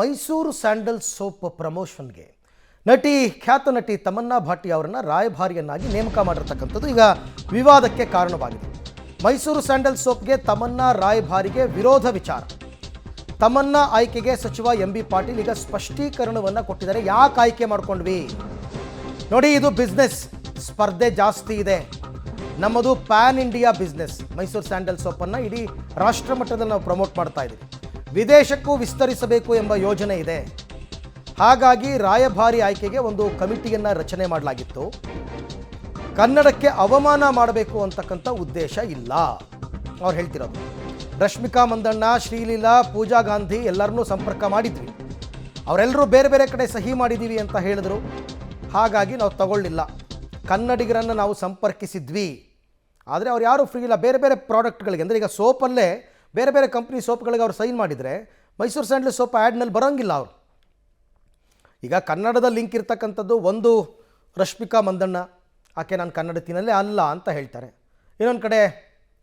Mysuru sandal soap ಪ್ರಮೋಷನ್ಗೆ ಖ್ಯಾತ ನಟಿ ತಮನ್ನಾ ಭಾಟಿ ಅವರನ್ನು ರಾಯಭಾರಿಯನ್ನಾಗಿ ನೇಮಕ ಮಾಡಿರ್ತಕ್ಕಂಥದ್ದು ಈಗ ವಿವಾದಕ್ಕೆ ಕಾರಣವಾಗಿದೆ. ಮೈಸೂರು ಸ್ಯಾಂಡಲ್ ಸೋಪ್ಗೆ ತಮನ್ನಾ ರಾಯಭಾರಿಗೆ ವಿರೋಧ ವಿಚಾರ. ತಮನ್ನಾ ಆಯ್ಕೆಗೆ ಸಚಿವ ಎಂ.ಬಿ. ಪಾಟೀಲ್ ಈಗ ಸ್ಪಷ್ಟೀಕರಣವನ್ನು ಕೊಟ್ಟಿದ್ದಾರೆ. ಯಾಕೆ ಆಯ್ಕೆ ಮಾಡ್ಕೊಂಡ್ವಿ ನೋಡಿ, ಇದು ಬಿಸ್ನೆಸ್, ಸ್ಪರ್ಧೆ ಜಾಸ್ತಿ ಇದೆ. ನಮ್ಮದು pan India business. Mysuru sandal ಸೋಪನ್ನು ಇಡೀ ರಾಷ್ಟ್ರ ಮಟ್ಟದಲ್ಲಿ ನಾವು ಪ್ರಮೋಟ್ ಮಾಡ್ತಾ ಇದ್ದೀವಿ. ವಿದೇಶಕ್ಕೂ ವಿಸ್ತರಿಸಬೇಕು ಎಂಬ ಯೋಜನೆ ಇದೆ. ಹಾಗಾಗಿ ರಾಯಭಾರಿ ಆಯ್ಕೆಗೆ ಒಂದು ಕಮಿಟಿಯನ್ನು ರಚನೆ ಮಾಡಲಾಗಿತ್ತು. ಕನ್ನಡಕ್ಕೆ ಅವಮಾನ ಮಾಡಬೇಕು ಅಂತಕ್ಕಂಥ ಉದ್ದೇಶ ಇಲ್ಲ ಅವ್ರು ಹೇಳ್ತಿರೋದು. ರಶ್ಮಿಕಾ ಮಂದಣ್ಣ, ಶ್ರೀಲೀಲಾ, ಪೂಜಾ ಗಾಂಧಿ ಎಲ್ಲರನ್ನೂ ಸಂಪರ್ಕ ಮಾಡಿದ್ವಿ. ಅವರೆಲ್ಲರೂ ಬೇರೆ ಬೇರೆ ಕಡೆ ಸಹಿ ಮಾಡಿದ್ದೀವಿ ಅಂತ ಹೇಳಿದ್ರು. ಹಾಗಾಗಿ ನಾವು ತಗೊಳ್ಳಿಲ್ಲ. ಕನ್ನಡಿಗರನ್ನು ನಾವು ಸಂಪರ್ಕಿಸಿದ್ವಿ, ಆದರೆ ಅವ್ರು ಯಾರೂ ಫ್ರೀ ಇಲ್ಲ. ಬೇರೆ ಬೇರೆ ಪ್ರಾಡಕ್ಟ್ಗಳಿಗೆ, ಅಂದರೆ ಈಗ ಸೋಪಲ್ಲೇ ಬೇರೆ ಬೇರೆ ಕಂಪ್ನಿ ಸೋಪ್ಗಳಿಗೆ ಅವ್ರು ಸೈನ್ ಮಾಡಿದರೆ ಮೈಸೂರು ಸ್ಯಾಂಡಲ್ ಸೋಪ್ ಆ್ಯಡ್ನಲ್ಲಿ ಬರೋಂಗಿಲ್ಲ ಅವರು. ಈಗ ಕನ್ನಡದ ಲಿಂಕ್ ಇರ್ತಕ್ಕಂಥದ್ದು ಒಂದು ರಶ್ಮಿಕಾ ಮಂದಣ್ಣ, ಆಕೆ ನಾನು ಕನ್ನಡತಿನಲ್ಲೇ ಅಲ್ಲ ಅಂತ ಹೇಳ್ತಾರೆ. ಇನ್ನೊಂದು ಕಡೆ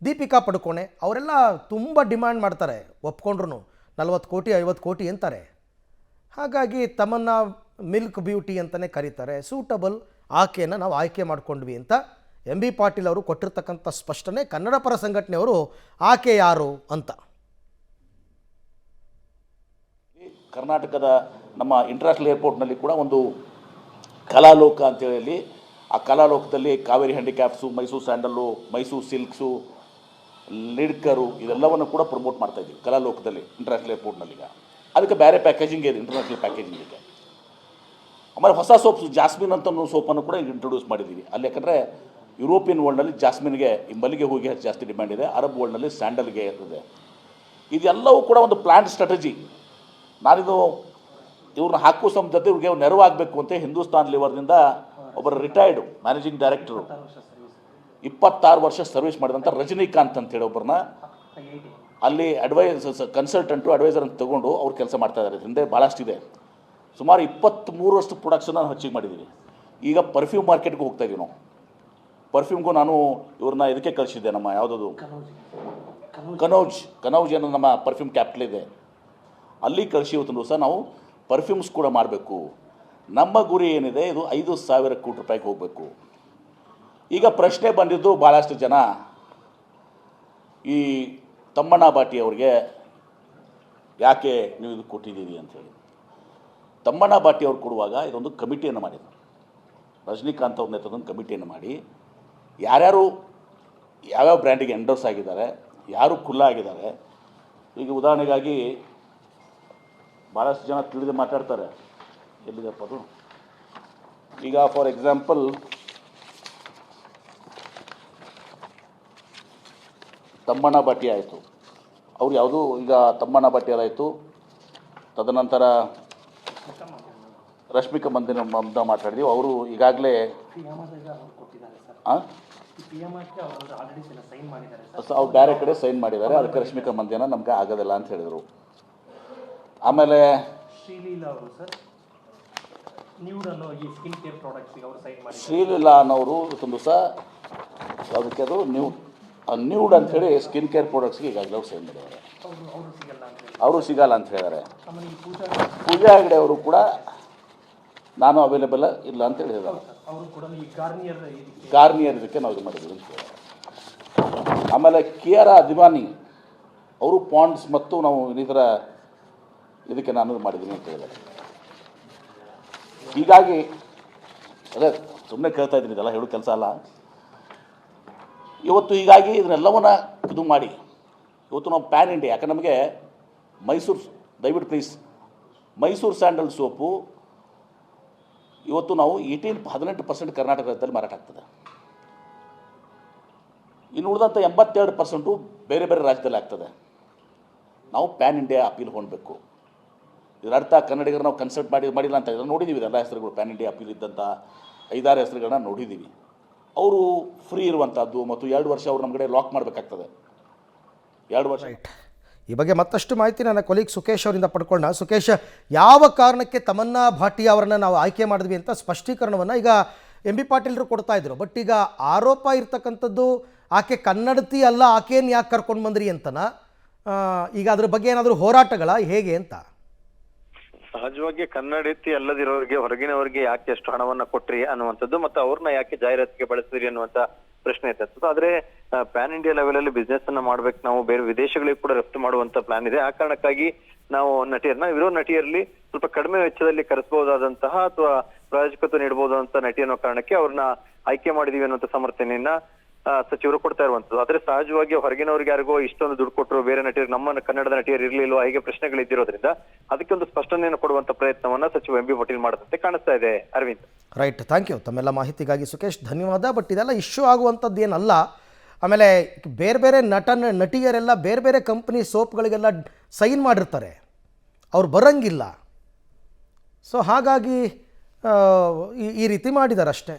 ದೀಪಿಕಾ ಪಡುಕೋಣೆ, ಅವರೆಲ್ಲ ತುಂಬ ಡಿಮ್ಯಾಂಡ್ ಮಾಡ್ತಾರೆ. ಒಪ್ಕೊಂಡ್ರು 40 ಕೋಟಿ 50 ಕೋಟಿ ಅಂತಾರೆ. ಹಾಗಾಗಿ ತಮನ್ನಾ ಮಿಲ್ಕ್ ಬ್ಯೂಟಿ ಅಂತಲೇ ಕರೀತಾರೆ. ಸೂಟಬಲ್ ಆಕೆಯನ್ನು ನಾವು ಆಯ್ಕೆ ಮಾಡಿಕೊಂಡ್ವಿ ಅಂತ ಎಂ.ಬಿ. ಪಾಟೀಲ್ ಅವರು ಕೊಟ್ಟಿರ್ತಕ್ಕಂಥ ಸ್ಪಷ್ಟನೆ. ಕನ್ನಡ ಪರ ಸಂಘಟನೆಯವರು ಆಕೆ ಯಾರು ಅಂತ. ಕರ್ನಾಟಕದ ನಮ್ಮ ಇಂಟರ್ನ್ಯಾಷನಲ್ ಏರ್ಪೋರ್ಟ್ನಲ್ಲಿ ಕೂಡ ಒಂದು ಕಲಾಲೋಕ ಅಂತೇಳಿ, ಆ ಕಲಾಲೋಕದಲ್ಲಿ ಕಾವೇರಿ ಹ್ಯಾಂಡಿಕ್ಯಾಪ್ಸು, ಮೈಸೂರು ಸ್ಯಾಂಡಲ್ಲು, ಮೈಸೂರು ಸಿಲ್ಕ್ಸು, ಲಿಡ್ಕರು ಇದೆಲ್ಲವನ್ನು ಕೂಡ ಪ್ರಮೋಟ್ ಮಾಡ್ತಾಯಿದ್ದೀವಿ ಕಲಾಲೋಕದಲ್ಲಿ ಇಂಟರ್ನ್ಯಾಷನಲ್ ಏರ್ಪೋರ್ಟ್ನಲ್ಲಿ. ಈಗ ಅದಕ್ಕೆ ಬೇರೆ ಪ್ಯಾಕೇಜಿಂಗ್ ಇದೆ, ಇಂಟರ್ನ್ಯಾಷನಲ್ ಪ್ಯಾಕೇಜಿಂಗ್ ಇದೆ. ಆಮೇಲೆ ಹೊಸ ಸೋಪ್ಸ್ ಜಾಸ್ಮಿನ್ ಅಂತ ಸೋಪನ್ನು ಕೂಡ ಇಂಟ್ರೊಡ್ಯೂಸ್ ಮಾಡಿದ್ದೀವಿ ಅಲ್ಲಿ. ಯಾಕಂದರೆ ಯುರೋಪಿಯನ್ ವರ್ಲ್ಡ್ನಲ್ಲಿ ಜಾಸ್ಮಿನ್ಗೆ ಈ ಮಲ್ಲಿಗೆ ಹೂವಿಗೆ ಜಾಸ್ತಿ ಡಿಮ್ಯಾಂಡ್ ಇದೆ, ಅರಬ್ ವರ್ಲ್ಡ್ನಲ್ಲಿ ಸ್ಯಾಂಡಲ್ಗೆ ಇರ್ತದೆ. ಇದೆಲ್ಲವೂ ಕೂಡ ಒಂದು ಪ್ಲ್ಯಾನ್ ಸ್ಟ್ರಾಟಜಿ. ನಾನಿದು ಇವ್ರನ್ನ ಹಾಕುವ ಸಂಬಂಧತೆ ಇವ್ರಿಗೆ ನೆರವಾಗಬೇಕು ಅಂತ ಹಿಂದೂಸ್ತಾನ್ ಲಿವರ್ನಿಂದ ಒಬ್ಬರು ರಿಟೈರ್ಡು ಮ್ಯಾನೇಜಿಂಗ್ ಡೈರೆಕ್ಟರು 26 ವರ್ಷ ಸರ್ವಿಸ್ ಮಾಡಿದಂಥ ರಜನಿಕಾಂತ್ ಅಂತೇಳಿ ಒಬ್ಬರನ್ನ ಅಲ್ಲಿ ಅಡ್ವೈಸರ್ ಅಂತ ತೊಗೊಂಡು ಅವ್ರು ಕೆಲಸ ಮಾಡ್ತಾ ಇದ್ದಾರೆ. ಹಿಂದೆ ಭಾಳಷ್ಟಿದೆ. ಸುಮಾರು 23 ಪ್ರೊಡಕ್ಷನ್ನ ಹೆಚ್ಚಿಗೆ ಮಾಡಿದ್ದೀವಿ. ಈಗ ಪರ್ಫ್ಯೂಮ್ ಮಾರ್ಕೆಟ್ಗೆ ಹೋಗ್ತಾ ಇದ್ದೀವಿ ನಾವು. ಪರ್ಫ್ಯೂಮ್ಗೂ ನಾನು ಇವ್ರನ್ನ ಇದಕ್ಕೆ ಕಳಿಸಿದ್ದೆ, ನಮ್ಮ ಯಾವುದದು ಕನೌಜ್ ಏನೋ ನಮ್ಮ ಪರ್ಫ್ಯೂಮ್ ಕ್ಯಾಪಿಟಲ್ ಇದೆ, ಅಲ್ಲಿ ಕಳಿಸಿ ಇವತ್ತು ದಿವಸ ನಾವು ಪರ್ಫ್ಯೂಮ್ಸ್ ಕೂಡ ಮಾಡಬೇಕು. ನಮ್ಮ ಗುರಿ ಏನಿದೆ, ಇದು 5,000 ಕೋಟಿ ರೂಪಾಯಿಗೆ ಹೋಗಬೇಕು. ಈಗ ಪ್ರಶ್ನೆ ಬಂದಿದ್ದು ಭಾಳಷ್ಟು ಜನ ಈ ತಮ್ಮಣ್ಣಾ ಭಾಟಿ ಅವ್ರಿಗೆ ಯಾಕೆ ನೀವು ಇದು ಕೊಟ್ಟಿದ್ದೀರಿ ಅಂಥೇಳಿ. ತಮ್ಮಣ್ಣಾ ಭಾಟಿ ಅವ್ರು ಕೊಡುವಾಗ ಇದೊಂದು ಕಮಿಟಿಯನ್ನು ಮಾಡಿದ್ರು. ರಜನಿಕಾಂತ್ ಅವ್ರ ನೇತೃತ್ವದ ಕಮಿಟಿಯನ್ನು ಮಾಡಿ ಯಾರ್ಯಾರು ಯಾವ್ಯಾವ ಬ್ರ್ಯಾಂಡಿಗೆ ಎಂಡೋರ್ಸ್ ಆಗಿದ್ದಾರೆ, ಯಾರು ಖುಲ್ಲಾ ಆಗಿದ್ದಾರೆ. ಈಗ ಉದಾಹರಣೆಗಾಗಿ ಭಾಳಷ್ಟು ಜನ ತಿಳಿದು ಮಾತಾಡ್ತಾರೆ. ಎಲ್ಲಿದಪ್ಪ ಅದು? ಈಗ ಫಾರ್ ಎಕ್ಸಾಂಪಲ್ ತಮ್ಮಣ್ಣಾ ಭಾಟಿ ಆಯಿತು, ಅವ್ರು ಯಾವುದು ಈಗ ತಮ್ಮಣ್ಣಾ ಭಾಟಿ ಅವರಾಯಿತು. ತದನಂತರ ರಶ್ಮಿಕಾ ಮಂದಣ್ಣ ಮಾತಾಡಿದ್ವಿ. ಅವರು ಈಗಾಗಲೇ ಅವ್ರು ಬೇರೆ ಕಡೆ ಸೈನ್ ಮಾಡಿದ್ದಾರೆ, ಅದಕ್ಕೆ ರಶ್ಮಿಕಾ ಮಂದಣ್ಣ ನಮ್ಗೆ ಆಗೋದಿಲ್ಲ ಅಂತ ಹೇಳಿದರು. ಆಮೇಲೆ ಶ್ರೀಲೀಲಾ ಅನ್ನೋರು ಇವತ್ತೊಂದು ದಿವಸ ಯಾವುದಕ್ಕೆ ಅದು ನ್ಯೂಡ್ ಅಂಥೇಳಿ ಸ್ಕಿನ್ ಕೇರ್ ಪ್ರಾಡಕ್ಟ್ಸ್ಗೆ ಈಗಾಗಲೇ ಅವ್ರು ಸೈನ್ ಮಾಡಿದ್ದಾರೆ. ಅವರು ಸಿಗಲ್ಲ ಅಂತ ಹೇಳಿದ್ದಾರೆ. ಪೂಜಾ ಹೆಗಡೆ ಅವರು ಕೂಡ ನಾನು ಅವೈಲೇಬಲ್ ಇಲ್ಲ ಅಂತ ಹೇಳಿದ್ದಾರೆ. ಗಾರ್ನಿಯರ್ ಇದಕ್ಕೆ ನಾವು ಇದು ಮಾಡಿದ್ದೀವಿ ಅಂತ ಹೇಳಿದ್ದಾರೆ. ಆಮೇಲೆ ಕಿಯಾರಾ ಅದ್ವಾನಿ ಅವರು ಪಾಂಡ್ಸ್ ಮತ್ತು ನಾವು ಇನ್ನಿತರ ಇದಕ್ಕೆ ನಾನು ಮಾಡಿದ್ದೀನಿ ಅಂತ ಹೇಳಿದ್ದಾರೆ. ಹೀಗಾಗಿ ಅದೇ ಸುಮ್ಮನೆ ಕೇಳ್ತಾ ಇದ್ದೀನಿ, ಇದೆಲ್ಲ ಹೇಳೋ ಕೆಲಸ ಅಲ್ಲ ಇವತ್ತು. ಹೀಗಾಗಿ ಇದನ್ನೆಲ್ಲವನ್ನ ಇದು ಮಾಡಿ ಇವತ್ತು ನಾವು ಪ್ಯಾನ್ ಇಂಡಿಯಾ, ಯಾಕಂದ್ರೆ ನಮಗೆ ಮೈಸೂರು, ದಯವಿಟ್ಟು ಪ್ಲೀಸ್, ಮೈಸೂರು ಸ್ಯಾಂಡಲ್ ಸೋಪು ಇವತ್ತು ನಾವು 18% ಕರ್ನಾಟಕ ರಾಜ್ಯದಲ್ಲಿ ಮಾರಾಟ ಆಗ್ತದೆ. ಇನ್ನು ಉಳಿದಂಥ 82% ಬೇರೆ ಬೇರೆ ರಾಜ್ಯದಲ್ಲಿ ಆಗ್ತದೆ. ನಾವು ಪ್ಯಾನ್ ಇಂಡಿಯಾ ಅಪೀಲ್ ಹೊಂದಬೇಕು. ಇದರ ಅರ್ಥ ಕನ್ನಡಿಗರು ನಾವು ಕನ್ಸಲ್ಟ್ ಮಾಡಿಲ್ಲ ಅಂತ ಹೇಳಿದ್ರೆ ನೋಡಿದ್ದೀವಿ. ಎಲ್ಲ ಹೆಸರುಗಳು ಪ್ಯಾನ್ ಇಂಡಿಯಾ ಅಪೀಲ್ ಇದ್ದಂಥ 5-6 ಹೆಸರುಗಳನ್ನ ನೋಡಿದ್ದೀವಿ. ಅವರು ಫ್ರೀ ಇರುವಂಥದ್ದು ಮತ್ತು 2 ವರ್ಷ ಅವ್ರು ನಮ್ಮ ಕಡೆ ಲಾಕ್ ಮಾಡಬೇಕಾಗ್ತದೆ. 2 ವರ್ಷ. ಈ ಬಗ್ಗೆ ಮತ್ತಷ್ಟು ಮಾಹಿತಿ ನನ್ನ ಕೊಲೀಗ್ ಸುಕೇಶ್ ಅವರಿಂದ ಪಡ್ಕೊಂಡ. ಸುಕೇಶ್, ಯಾವ ಕಾರಣಕ್ಕೆ ತಮನ್ನಾ ಭಾಟಿ ಅವರನ್ನು ನಾವು ಆಯ್ಕೆ ಮಾಡಿದ್ವಿ ಅಂತ ಸ್ಪಷ್ಟೀಕರಣವನ್ನು ಈಗ ಎಂ.ಬಿ. ಪಾಟೀಲರು ಕೊಡ್ತಾ ಇದ್ರು. ಬಟ್ ಈಗ ಆರೋಪ ಇರ್ತಕ್ಕಂಥದ್ದು ಆಕೆ ಕನ್ನಡತಿ ಅಲ್ಲ, ಆಕೆಯನ್ನು ಯಾಕೆ ಕರ್ಕೊಂಡು ಬಂದ್ರಿ ಅಂತನ. ಈಗ ಅದ್ರ ಬಗ್ಗೆ ಏನಾದರೂ ಹೋರಾಟಗಳ ಹೇಗೆ ಅಂತ? ಸಹಜವಾಗಿ ಕನ್ನಡತಿ ಅಲ್ಲದಿರೋರಿಗೆ ಹೊರಗಿನವರಿಗೆ ಯಾಕೆ ಎಷ್ಟು ಹಣವನ್ನ ಕೊಟ್ರಿ ಅನ್ನುವಂಥದ್ದು ಮತ್ತೆ ಅವ್ರನ್ನ ಯಾಕೆ ಜಾಹೀರಾತಿಗೆ ಬಳಸಿದ್ರಿ ಅನ್ನುವಂತ ಪ್ರಶ್ನೆ ಇತ್ತು. ಆದ್ರೆ ಪ್ಯಾನ್ ಇಂಡಿಯಾ ಲೆವೆಲ್ ಅಲ್ಲಿ ಬಿಸ್ನೆಸ್ ಅನ್ನ ಮಾಡ್ಬೇಕು, ನಾವು ಬೇರೆ ವಿದೇಶಗಳಿಗೆ ಕೂಡ ರಫ್ತು ಮಾಡುವಂತ ಪ್ಲಾನ್ ಇದೆ. ಆ ಕಾರಣಕ್ಕಾಗಿ ನಾವು ಇರೋ ನಟಿಯರಲ್ಲಿ ಸ್ವಲ್ಪ ಕಡಿಮೆ ವೆಚ್ಚದಲ್ಲಿ ಕರೆಸಬಹುದಾದಂತಹ ಅಥವಾ ಪ್ರಾಯೋಜಕತ್ವ ನೀಡಬಹುದಾದಂತಹ ನಟಿ ಅನ್ನೋ ಕಾರಣಕ್ಕೆ ಅವ್ರನ್ನ ಆಯ್ಕೆ ಮಾಡಿದೀವಿ ಅನ್ನುವಂತ ಸಮರ್ಥನೆಯನ್ನ ಸಚಿವರು ಕೊಡ್ತಾ ಇರುವಂತದ್ದು. ಆದ್ರೆ ಸಹಜವಾಗಿ ಹೊರಗಿನವ್ರಿಗೆ ಯಾರಿಗೋ ಇಷ್ಟೊಂದು ದುಡ್ಡು ಕೊಟ್ಟರು, ಬೇರೆ ನಟಿಯರು ನಮ್ಮ ಕನ್ನಡದ ನಟಿಯರು ಇರ್ಲಿಲ್ವಾ, ಹೀಗೆ ಪ್ರಶ್ನೆಗಳಿದ್ದಿರೋದ್ರಿಂದ ಅದಕ್ಕೆ ಒಂದು ಸ್ಪಷ್ಟನೆಯನ್ನು ಕೊಡುವಂತ ಪ್ರಯತ್ನವನ್ನ ಸಚಿವ ಎಂ ಬಿ ಪಾಟೀಲ್ ಮಾಡದಂತೆ ಕಾಣಿಸ್ತಾ ಇದೆ. ಅರವಿಂದ್, ರೈಟ್, ಥ್ಯಾಂಕ್ ಯು ತಮ್ಮೆಲ್ಲ ಮಾಹಿತಿಗಾಗಿ ಸುಖೇಶ್, ಧನ್ಯವಾದ. ಬಟ್ ಇದೆಲ್ಲ ಇಶ್ಯೂ ಆಗುವಂಥದ್ದು ಏನಲ್ಲ. ಆಮೇಲೆ ಬೇರೆ ಬೇರೆ ನಟಿಯರೆಲ್ಲ ಬೇರೆ ಬೇರೆ ಕಂಪ್ನಿ ಸೋಪ್ಗಳಿಗೆಲ್ಲ ಸೈನ್ ಮಾಡಿರ್ತಾರೆ, ಅವ್ರು ಬರೋಂಗಿಲ್ಲ. ಸೊ ಹಾಗಾಗಿ ಈ ರೀತಿ ಮಾಡಿದ್ದಾರೆ ಅಷ್ಟೇ.